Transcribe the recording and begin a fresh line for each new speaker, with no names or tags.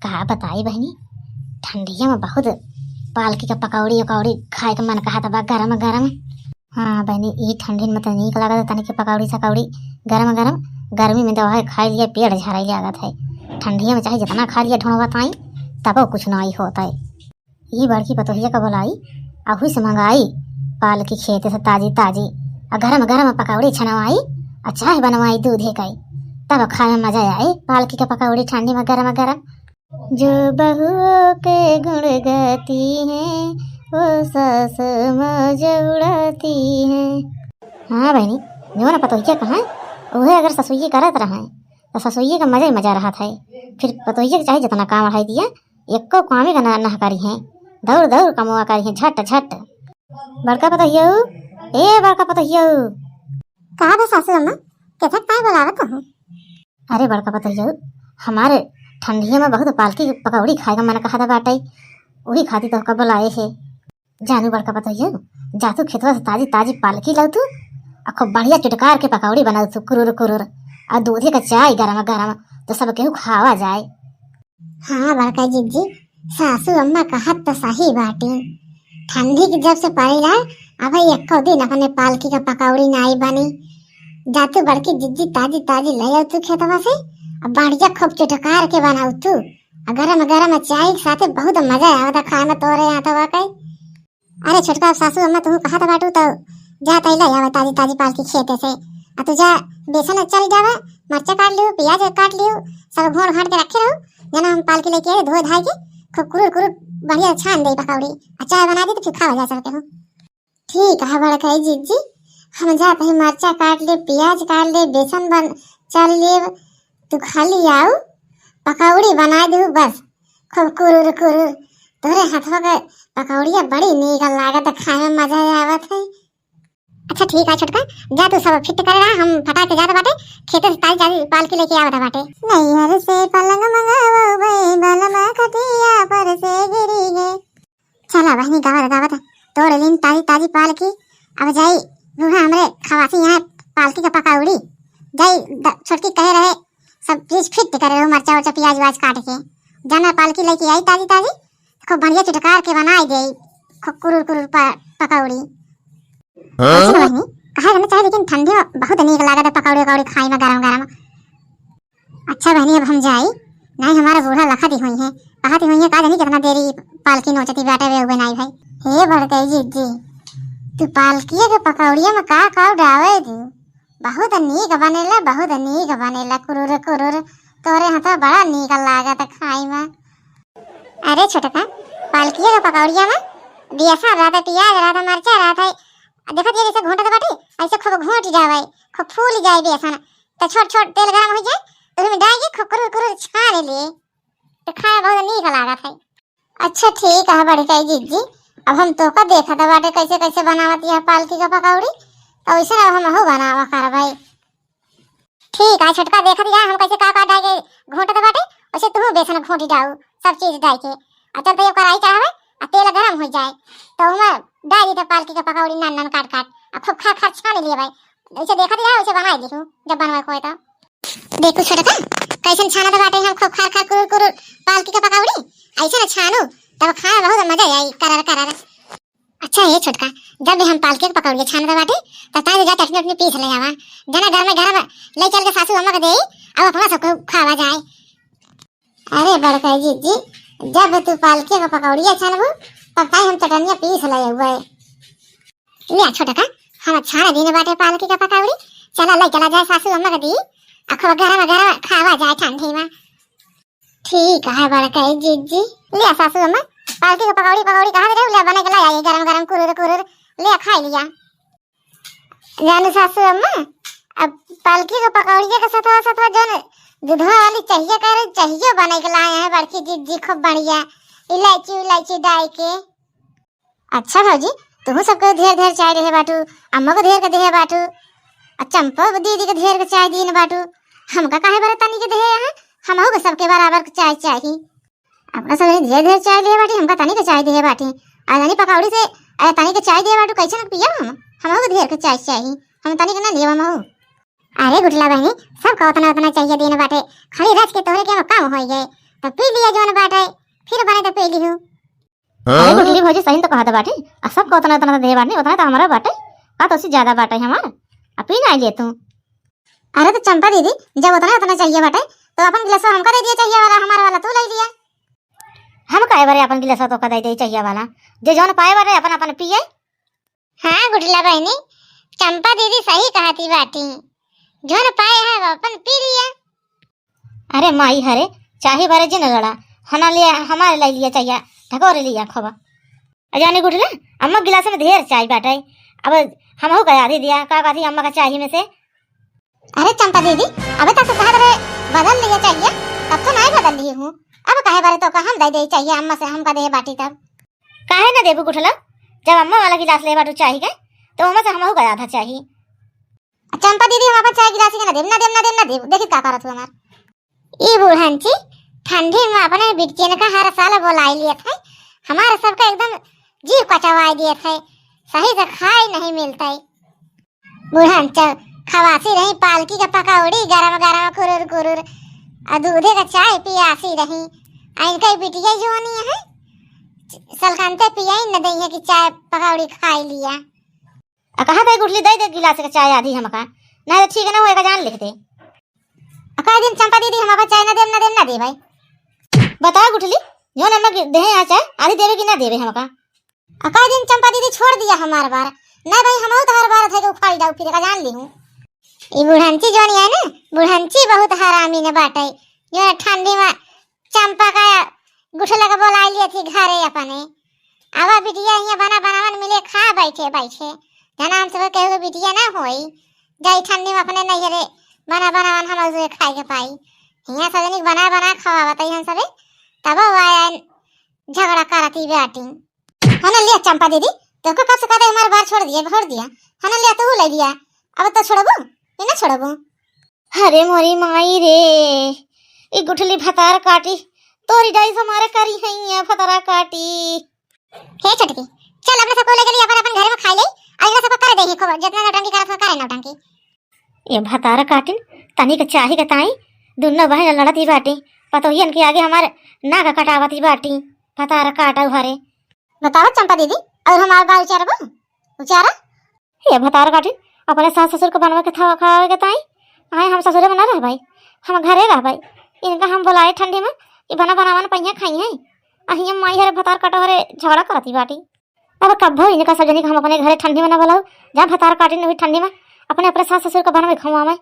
कहा बताई बहनी, ठंडिया में बहुत पालकी का पकौड़ी उकौड़ी खाए का मन कहा था गरम गरम। हाँ बहनी, ये ठंडी में तो नीक लागत तनिक पकौड़ी सकौड़ी गरम गरम। गर्मी में दवा खा लिया पेट झराई लागत है, ठंडिया में चाहे जितना खा लिया ढूंढवा ताई तब कुछ नहीं होता है। ये बड़की पतोहिया का बोलाई अहुई से मंगाई पालकी खेते से ताजी ताजी और गरम गरम पकौड़ी छनवाई और चाय बनवाई दूधे का, तब खाए में मजा आए पालकी का पकौड़ी ठंडी में गरम गरम। जो बहुओं के गुण गाती हैं वो सास मौज उड़ाती हैं। हाँ बहनी, जो ना पतोहिया कहाँ वह अगर ससुई करत रहा तो ससुई का मजा ही मजा रहा था। फिर पतोहिया के चाहे जितना काम बढ़ाई दिया एको काम का ना करी है, दौड़ दौड़ कमुआ करी है झट झट। बड़का पतोहिया, ए बड़का पतोहिया,
कहा बे सासू अम्मा कैसे काय बोलावत हूँ?
अरे बड़का पतोहिया, हमारे ठंडिया में बहुत पालकी पकौड़ी खाए का मन कहा था बाटे, वही खाती तो कब लाए है। जानू बड़का पतोहिया, जा तू खेतवा से ताजी ताजी पालकी लाऊ तू और खूब बढ़िया चटकार के पकौड़ी बनाऊ तू कुरुर कुरुर और दूधे का चाय गरम गरम तो सब केहू खावा जाए।
हाँ बड़का जीजी, सासू अम्मा कहत तो सही बाटी। ठंडी की जब से पड़ेला अब एको दिन अपने पालकी का पकौड़ी नाई बनी। जा तू बड़की जीजी ताजी ताजी ले आओ तू खेतवा से और बढ़िया खूब चटकार के बनाऊ तू और गरम गरम चाय के साथ बहुत मजा आवता खाए में तोरे यहाँ तो वाकई। अरे छोटका सासू अम्मा तू कहा था बाटू तो जा तैला आवे ताजी ताजी पालकी खेते से और तू जा बेसन चल जावे, मरचा काट लियो, प्याज काट लियो, सब घोड़ घाट के रखे रहो। जना हम पालकी लेके आए धोए धाए के खूब कुरुर कुरुर बढ़िया छान दे पकौड़ी और चाय बना दी तो फिर खावा जा सकते हो। ठीक है बड़का जीजी, हम जाते हैं मरचा काट ले, प्याज काट ले, बेसन बन चल ले, तू खाली आओ पकौड़ी बना दू बस खूब कुरुर कुरुर। तोरे हाथों के पकौड़िया बड़ी नीक लागत, खाए में मजा आवत है। अच्छा ठीक है छोटका, जा तू सब फिट कर रहा, हम फटा के जाते बाटे खेते से ताजी ताजी पालकी लेके आवत बाटे। नैहर से पलंग मंगावो भई बलमा खटिया पर से गिरी गे। चला बहनी गावत गावत तोड़ लीन ताजी ताजी पालकी। अब जाई बूढ़ा हमरे खवासी यहाँ पालकी का पकौड़ी जाई छोटकी कहे रहे सब चीज फिट करे रहो, मरचा उरचा प्याज व्याज काट के जाना पालकी लेके आई ताजी ताजी खूब बढ़िया चटकार के बनाई दे खूब कुरुर कुरुर पकौड़ी। बहनी कहा रहना चाहिए लेकिन ठंडी में बहुत नीक लागत है पकौड़ी उकौड़ी खाई में गरम गरम। अच्छा बहनी अब हम जाई, नहीं हमारा बूढ़ा लखा दी हुई है कहती हुई है का जानी कितना देरी पालकी नोचती बाटे वे बनाई भाई। हे बड़कई जीजी, तू पालकी के पकौड़िया में का डावे दू बहुत नीक बनेला, बहुत नीक बनेला कुरुर कुरुर, तोरे हाथ बड़ा नीक लागत खाई में। अरे छोटका पालकी के पकौड़िया में बेसन रहता, प्याज रहता, मरचा रहता, देखा ये जैसे घोंटा बाटे ऐसे खूब घोंट जावे खूब फूल जाए बेसन तो छोट छोट तेल गरम हो जाए तो उसमें डाल के खूब कुरुर कुरुर छान ले तो खाए बहुत नीक लागत है। अच्छा ठीक है बड़का जीजी, अब हम तो का देखा था बाटे कैसे कैसे बनावत है पालकी का पकौड़ी तो वैसे अब हम हो बनावा कर भाई। ठीक है छोटका देखा दिया हम कैसे का डाल के घोंटा बाटे वैसे तू बेसन घोंटी डाऊ सब चीज डाल के अच्छा तो कढ़ाई चढ़ावे और तेल गरम हो जाए तो मैं डाल दी पालकी का पकौड़ी नान नान काट काट और खूब खा खा छान लिए भाई। वैसे देखा दिया वैसे बना दी जब बनवाए कोई तो देखो छोटका कैसे छाना तो बाटे हम खूब खा खा कुरुर कुरुर पालकी का पकौड़ी ऐसे ना छानो तब खाए बहुत मजा आई करारा करारा। अच्छा ये छोटका जब भी हम पालकी का पकौड़ी छाना तो बाटे तब ताजी जा चटनी उटनी पीस ले जावा जना घर में ले चल के सासू अम्मा को दे अब अपना सबको खावा जाए। अरे बड़का जीजी, जब तू पालकी का पकौड़िया छानबू तब ताई हम चटनिया पीस ले हुए ले छोटका हम छान दिन बाटे पालकी का पकौड़ी चला ले चला जाए सासू अम्मा को दी अखो गरम गरम खावा जाए ठंडी में। ठीक है बड़का जीजी, ले सासू अम्मा पालकी का पकौड़ी कहाँ दे ले बने के ला आई गरम गरम कुरुर कुरुर ले खा लिया। जानू सासू अम्मा अब पालकी का पकौड़ी के साथ साथ जो दूधवा वाली चाहिए बने के लाए हैं बड़की जीजी खूब बढ़िया इलायची इलायची डाल के। अच्छा भाजी तुम सबको ढेर ढेर चाय रहे बाटू, अम्मा को ढेर के दे बाटू और चंपा दीदी के ढेर के चाय दिए बाटू, हमका काहे बारे तनी के दे यहाँ हम हो सबके बराबर चाय चाहिए। अपना सब ढेर ढेर चाय लिए बाटी हमका तनी के चाय दे बाटी आनी पकौड़ी से तनी के चाय दे बाटू कैसे न पिया हम हो ढेर के चाय चाहिए हम तनी के ना लिए हम। अरे गुटला बहनी सबका उतना उतना चाहिए देने बाटे खाली रच के तोरे के काम हो गए तो पी लिया जोन बाटे, फिर बने तो पी लिहू।
अरे गुठली भौजी सही तो कहत बाटे, आ सब को उतना उतना दे बाटे, उतना तो हमारा बाटे, का तो उससे ज्यादा बाटे हमार, आ पी ना ले तू।
अरे तो चंपा दीदी, जब उतना उतना चाहिए बाटे तो अपन गिलास हमका दे दिया, चाहिए वाला हमारा वाला तू ले लिया।
हम काहे बारे अपन गिलास तो का दे चाहिए वाला, जे जौन पाए बारे अपन अपन पिए।
हाँ गुठला बहनी, चंपा दीदी सही कहती बाटी, जोन पाए है वो अपन पी लिया।
अरे माई हरे चाहे बारे जिन लड़ा हना ले हमारे ले लिया चाहिए, ढकोरे लिया खबा अजाने गुठला अम्मा गिलास में ढेर चाय बाटे, अब हम हो गया दे दिया का थी अम्मा का चाय में से।
अरे चंपा दीदी, अबे तक तो कहा बदल लिया चाहिए, तब तो नहीं बदल लिए हूँ, अब कहे बारे तो का हम दे चाहिए अम्मा से, हमका दे बाटी तब
काहे ना देबू गुठला, जब अम्मा वाला गिलास ले बाटू चाही के तो अम्मा से हम हो गया था चाहिए।
चंपा दीदी हम अपन चाय गिलास के ना देब ना देब ना देब ना देब, देखी का करत हमार ई बूढ़नची ठंडी में अपने बिटियन का हर साल बोलाई लिए थे, हमारे सबका एकदम जीव कचवाई दिए थे, सही से खाई नहीं मिलता। बूढ़न खवासी रही पालकी का पकौड़ी गरम गरम कुरुर कुरुर, और दूधे का चाय पियासी रही, इनका बिटिया जो नहीं है सलकनते पिया ही न दही कि चाय पकौड़ी खाई लिया।
कहा था गुठली दे गिलास का चाय आधी हमका, नहीं तो ठीक ना होएगा जान लिख दे।
कई दिन चंपा दीदी हम अपन चाय ना देब ना देब ना दे भाई,
बताओ गुठली जो अम्मा दे यहाँ चाय आधी देवे कि ना देवे हमका।
कई दिन चंपा दीदी छोड़ दिया हमार बार, नहीं भाई हम तो हर बार थे कि उखाड़ी जाऊ फिर का जान ली हूँ। ये बुढ़ंची जो नहीं है ना, बुढ़ंची बहुत हरामी ने बाटे, जो ठंडी में चंपा का गुठला का बोला लिए थी घरे अपने, आवा बिटिया यहाँ बना बनावन मिले खा बैठे बैठे, जना हम सब कहे बिटिया ना होई जाई ठंडी में अपने नहीं रे बना बनावन हम उसे खाए के पाई, यहाँ सजनी बना बना खवावत हम सबे, तब आया झगड़ा करती बेटी हना लिया चंपा दीदी, तो कब से कहते हमारे बार छोड़ दिया हना लिया तो ले लिया, अब तो छोड़बो ये ना छोड़बो।
अरे मोरी माई रे ये गुठली भतार काटी तोरी डाई हमारे करी है भतारा काटी।
हे छटकी चल अपने सबको लेके लिए अपन अपन घर में खा ले, आज सबको कर दे ही खबर जितना नौटंकी करत करे नौटंकी।
ये भतारा काटिन तनी का चाही का ताई दोनों बहन लड़ती बाटी, पतोहियन के आगे हमारे ना का कटावती बाटी, भतारा काटा घरे।
बताओ चंपा दीदी और हमारे बाल उचारबो उचारा।
ये भतारा काटिन अपने सास ससुर को बनवा के खावे के ताई आए हम ससुरे में ना रह भाई, हम घरे रह भाई, इनका हम बुलाए ठंडी में कि बना बनावन पहिया खाई है, अही हम माई हरे भतार काटा हरे झगड़ा करती बाटी। अब कब हो इनका सब जनी हम अपने घरे ठंडी में ना बुलाओ, जहाँ भतार काटिन हुई ठंडी में अपने अपने सास ससुर को बनवे खवावे।